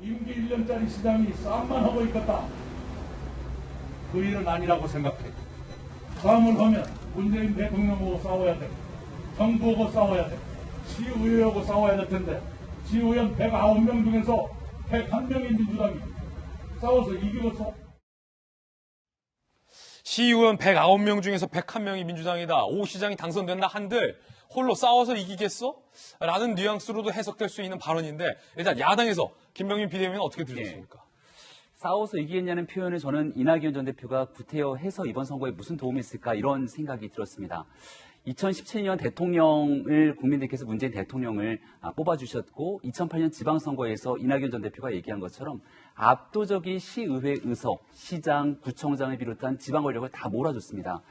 임기 1년짜리 시장이 싸움만 하고 있겠다. 그 일은 아니라고 생각해. 싸움을 하면 문재인 대통령하고 싸워야 돼. 정부하고 싸워야 돼. 시의회하고 싸워야 될 텐데 시의원 109명 중에서 101명이 민주당이 싸워서 이기겠어? 시의원 109명 중에서 101명이 민주당이다. 오 시장이 당선된다 한들 홀로 싸워서 이기겠어? 라는 뉘앙스로도 해석될 수 있는 발언인데 일단 야당에서 김병민 비대위원은 어떻게 들으셨습니까? 싸워서 이기겠냐는 표현을 저는 이낙연 전 대표가 구태여해서 이번 선거에 무슨 도움이 있을까 이런 생각이 들었습니다. 2017년 대통령을 국민들께서 문재인 대통령을 뽑아주셨고 2008년 지방선거에서 이낙연 전 대표가 얘기한 것처럼 압도적인 시의회 의석, 시장, 구청장을 비롯한 지방 권력을 다 몰아줬습니다.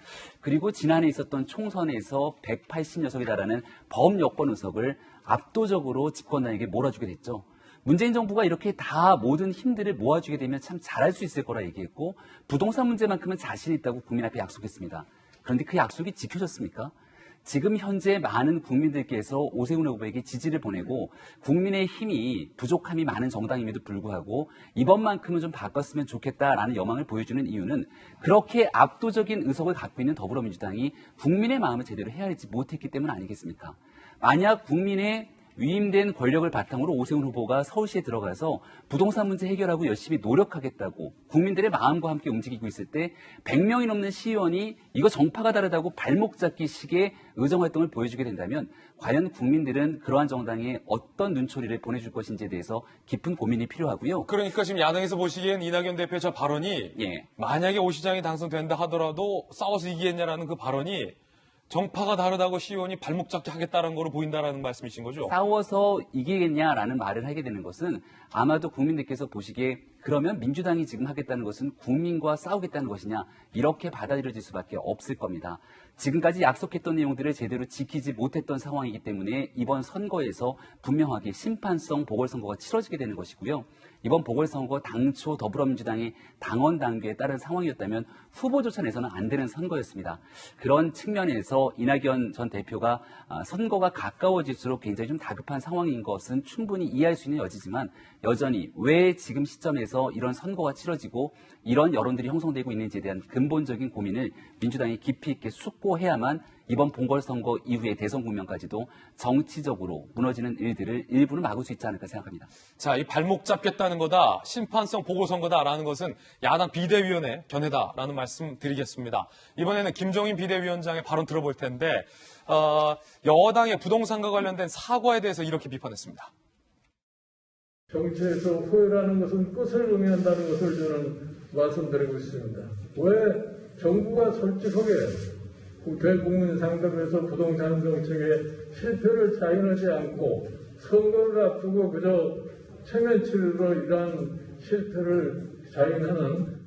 그리고 지난해 있었던 총선에서 180여석에 달하는 범여권 의석을 압도적으로 집권당에게 몰아주게 됐죠. 문재인 정부가 이렇게 다 모든 힘들을 모아주게 되면 참 잘할 수 있을 거라 얘기했고 부동산 문제만큼은 자신 있다고 국민 앞에 약속했습니다. 그런데 그 약속이 지켜졌습니까? 지금 현재 많은 국민들께서 오세훈 후보에게 지지를 보내고 국민의 힘이 부족함이 많은 정당임에도 불구하고 이번만큼은 좀 바꿨으면 좋겠다라는 여망을 보여주는 이유는 그렇게 압도적인 의석을 갖고 있는 더불어민주당이 국민의 마음을 제대로 헤아리지 못했기 때문 아니겠습니까? 만약 국민의 위임된 권력을 바탕으로 오세훈 후보가 서울시에 들어가서 부동산 문제 해결하고 열심히 노력하겠다고 국민들의 마음과 함께 움직이고 있을 때 100명이 넘는 시의원이 이거 정파가 다르다고 발목 잡기식의 의정활동을 보여주게 된다면 과연 국민들은 그러한 정당에 어떤 눈초리를 보내줄 것인지에 대해서 깊은 고민이 필요하고요. 그러니까 지금 야당에서 보시기엔 이낙연 대표의 저 발언이 만약에 오 시장이 당선된다 하더라도 싸워서 이기겠냐라는 그 발언이 정파가 다르다고 시의원이 발목 잡기 하겠다는 거로 보인다라는 말씀이신 거죠? 싸워서 이기겠냐라는 말을 하게 되는 것은 아마도 국민들께서 보시기에 그러면 민주당이 지금 하겠다는 것은 국민과 싸우겠다는 것이냐 이렇게 받아들여질 수밖에 없을 겁니다. 지금까지 약속했던 내용들을 제대로 지키지 못했던 상황이기 때문에 이번 선거에서 분명하게 심판성 보궐선거가 치러지게 되는 것이고요. 이번 보궐선거 당초 더불어민주당의 당원 당규에 따른 상황이었다면 후보조차 내서는 안 되는 선거였습니다. 그런 측면에서 이낙연 전 대표가 선거가 가까워질수록 굉장히 좀 다급한 상황인 것은 충분히 이해할 수 있는 여지지만 여전히 왜 지금 시점에서 이런 선거가 치러지고 이런 여론들이 형성되고 있는지에 대한 근본적인 고민을 민주당이 깊이 있게 숙고해야만 이번 보궐선거 이후의 대선 국면까지도 정치적으로 무너지는 일들을 일부는 막을 수 있지 않을까 생각합니다. 자, 이 발목 잡겠다는 거다, 심판성 보궐선거다라는 것은 야당 비대위원회 견해다라는 말씀 드리겠습니다. 이번에는 김종인 비대위원장의 발언 들어볼 텐데 여당의 부동산과 관련된 사과에 대해서 이렇게 비판했습니다. 정치에서 후회라는 것은 끝을 의미한다는 것을 저는 말씀드리고 있습니다. 왜 정부가 솔직하게 대국민 상대로해서 부동산 정책의 실패를 자인하지 않고 선거를 앞두고 그저 체면치르러 이러한 실패를 자인하는